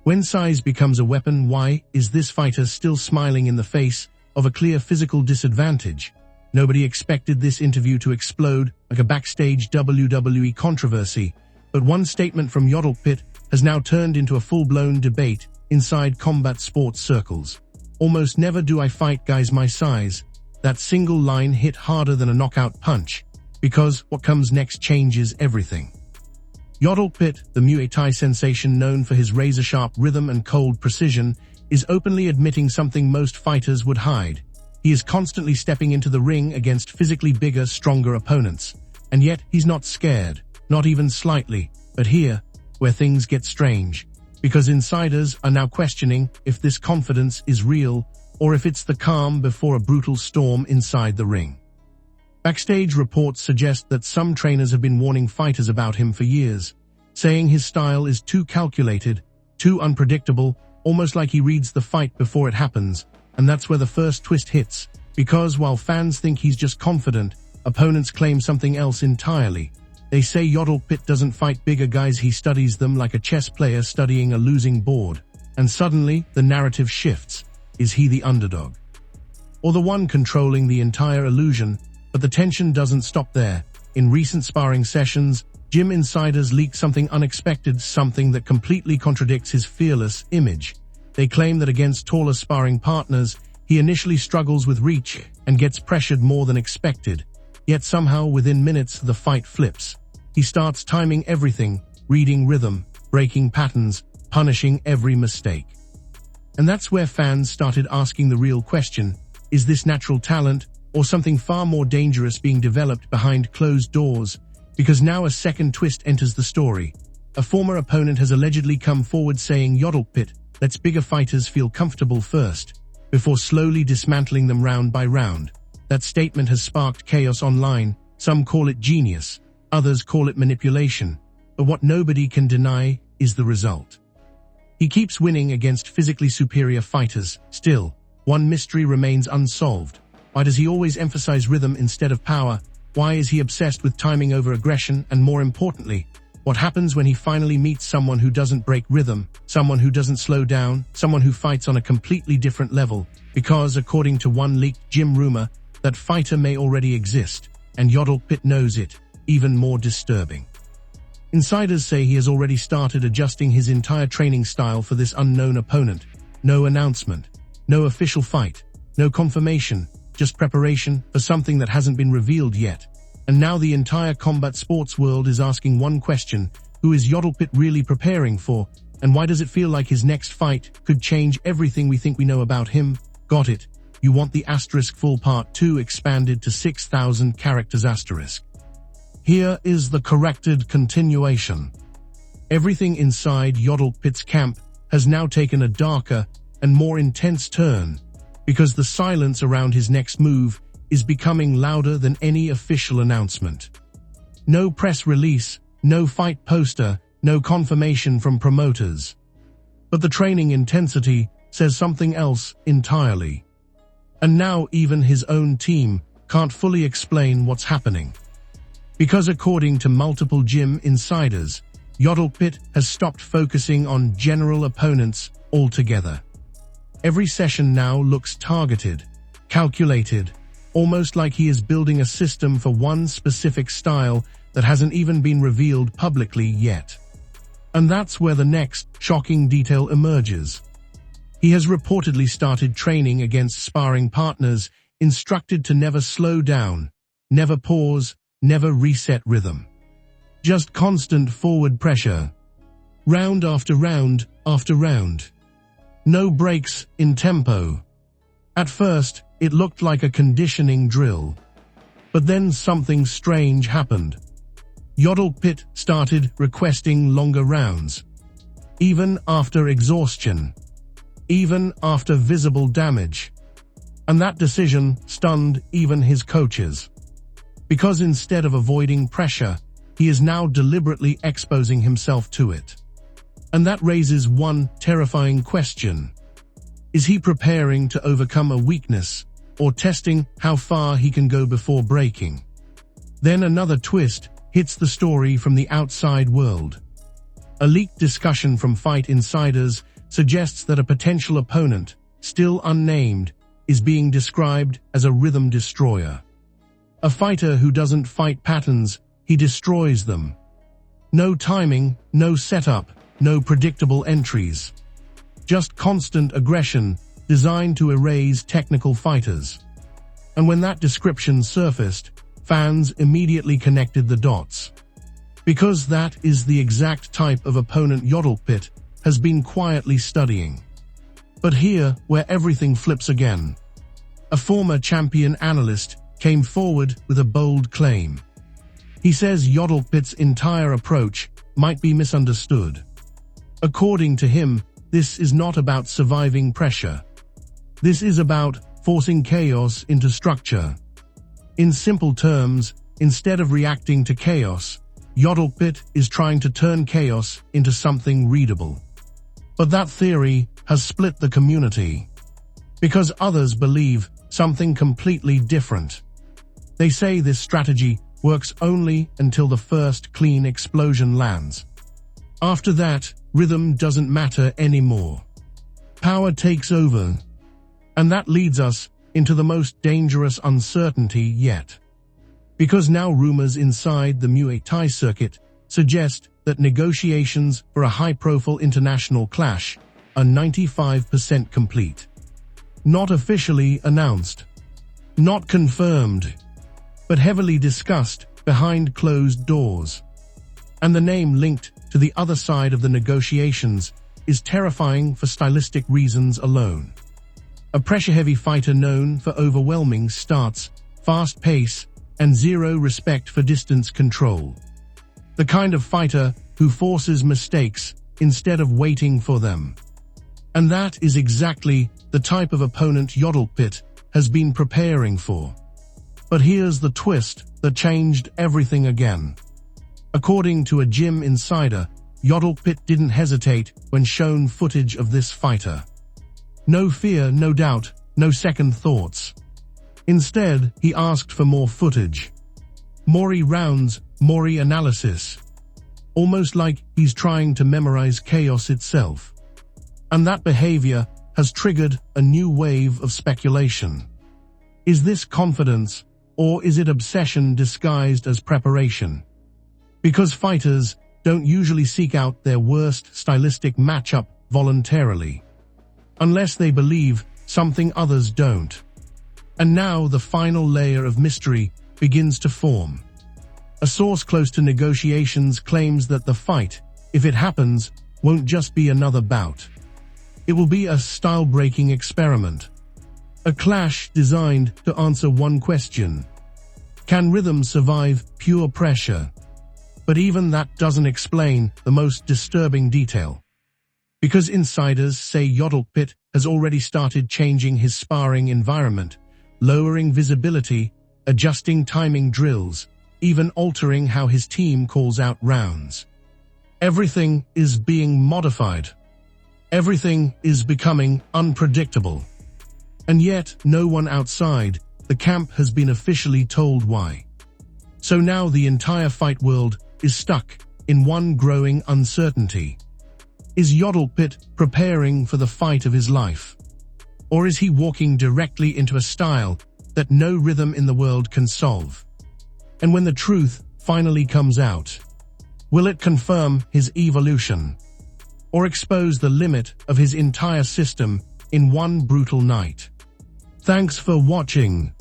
When size becomes a weapon, why is this fighter still smiling in the face of a clear physical disadvantage? Nobody expected this interview to explode like a backstage WWE controversy, but one statement from Yodlekpet has now turned into a full-blown debate inside combat sports circles. "Almost never do I fight guys my size." That single line hit harder than a knockout punch, because what comes next changes everything. Yodlekpet, the Muay Thai sensation known for his razor-sharp rhythm and cold precision, is openly admitting something most fighters would hide. He is constantly stepping into the ring against physically bigger, stronger opponents. And yet, he's not scared, not even slightly. But here, where things get strange, because insiders are now questioning if this confidence is real or if it's the calm before a brutal storm inside the ring. Backstage reports suggest that some trainers have been warning fighters about him for years, saying his style is too calculated, too unpredictable, almost like he reads the fight before it happens. And that's where the first twist hits, because while fans think he's just confident, opponents claim something else entirely. They say Yodlekpet doesn't fight bigger guys, he studies them like a chess player studying a losing board. And suddenly, the narrative shifts. Is he the underdog? Or the one controlling the entire illusion? But the tension doesn't stop there. In recent sparring sessions, gym insiders leak something unexpected, something that completely contradicts his fearless image. They claim that against taller sparring partners, he initially struggles with reach and gets pressured more than expected. Yet somehow, within minutes, the fight flips. He starts timing everything, reading rhythm, breaking patterns, punishing every mistake. And that's where fans started asking the real question: is this natural talent or something far more dangerous being developed behind closed doors? Because now a second twist enters the story. A former opponent has allegedly come forward saying Yodlekpet lets bigger fighters feel comfortable first, before slowly dismantling them round by round. That statement has sparked chaos online. Some call it genius, others call it manipulation. But what nobody can deny is the result. He keeps winning against physically superior fighters. Still, one mystery remains unsolved. Why does he always emphasize rhythm instead of power? Why is he obsessed with timing over aggression? And more importantly, what happens when he finally meets someone who doesn't break rhythm, someone who doesn't slow down, someone who fights on a completely different level? Because, according to one leaked gym rumor, that fighter may already exist, and Yodlekpet knows it. Even more disturbing. Insiders say he has already started adjusting his entire training style for this unknown opponent. No announcement, no official fight, no confirmation, just preparation for something that hasn't been revealed yet. And now the entire combat sports world is asking one question: who is Yodlekpet really preparing for? And why does it feel like his next fight could change everything we think we know about him? Got it. You want the asterisk full part 2 expanded to 6,000 characters asterisk. Here is the corrected continuation. Everything inside Yodlekpet's camp has now taken a darker and more intense turn, because the silence around his next move is becoming louder than any official announcement. No press release, no fight poster, no confirmation from promoters. But the training intensity says something else entirely. And now even his own team can't fully explain what's happening. Because according to multiple gym insiders, Yodlekpet has stopped focusing on general opponents altogether. Every session now looks targeted, calculated, almost like he is building a system for one specific style that hasn't even been revealed publicly yet. And that's where the next shocking detail emerges. He has reportedly started training against sparring partners, instructed to never slow down, never pause, never reset rhythm. Just constant forward pressure. Round after round after round. No breaks in tempo. At first, it looked like a conditioning drill. But then something strange happened. Yodlekpet started requesting longer rounds. Even after exhaustion. Even after visible damage. And that decision stunned even his coaches. Because instead of avoiding pressure, he is now deliberately exposing himself to it. And that raises one terrifying question. Is he preparing to overcome a weakness, or testing how far he can go before breaking? Then another twist hits the story from the outside world. A leaked discussion from Fight Insiders suggests that a potential opponent, still unnamed, is being described as a rhythm destroyer. A fighter who doesn't fight patterns, he destroys them. No timing, no setup, no predictable entries. Just constant aggression designed to erase technical fighters. And when that description surfaced, fans immediately connected the dots. Because that is the exact type of opponent Yodlekpet has been quietly studying. But here, where everything flips again. A former champion analyst came forward with a bold claim. He says Yodlekpet's entire approach might be misunderstood. According to him, this is not about surviving pressure. This is about forcing chaos into structure. In simple terms, instead of reacting to chaos, Yodlekpet is trying to turn chaos into something readable. But that theory has split the community. Because others believe something completely different. They say this strategy works only until the first clean explosion lands. After that, rhythm doesn't matter anymore. Power takes over. And that leads us into the most dangerous uncertainty yet. Because now rumors inside the Muay Thai circuit suggest that negotiations for a high-profile international clash are 95% complete. Not officially announced. Not confirmed. But heavily discussed behind closed doors. And the name linked to the other side of the negotiations is terrifying for stylistic reasons alone. A pressure-heavy fighter known for overwhelming starts, fast pace, and zero respect for distance control. The kind of fighter who forces mistakes instead of waiting for them. And that is exactly the type of opponent Yodlekpet has been preparing for. But here's the twist that changed everything again. According to a gym insider, Yodlekpet didn't hesitate when shown footage of this fighter. No fear, no doubt, no second thoughts. Instead, he asked for more footage. More rounds, more analysis. Almost like he's trying to memorize chaos itself. And that behavior has triggered a new wave of speculation. Is this confidence, or is it obsession disguised as preparation? Because fighters don't usually seek out their worst stylistic matchup voluntarily. Unless they believe something others don't. And now the final layer of mystery begins to form. A source close to negotiations claims that the fight, if it happens, won't just be another bout. It will be a style-breaking experiment. A clash designed to answer one question. Can rhythm survive pure pressure? But even that doesn't explain the most disturbing detail. Because insiders say Yodlekpet has already started changing his sparring environment, lowering visibility, adjusting timing drills, even altering how his team calls out rounds. Everything is being modified. Everything is becoming unpredictable. And yet, no one outside the camp has been officially told why. So now the entire fight world is stuck in one growing uncertainty. Is Yodlekpet preparing for the fight of his life? Or is he walking directly into a style that no rhythm in the world can solve? And when the truth finally comes out, will it confirm his evolution? Or expose the limit of his entire system in one brutal night? Thanks for watching.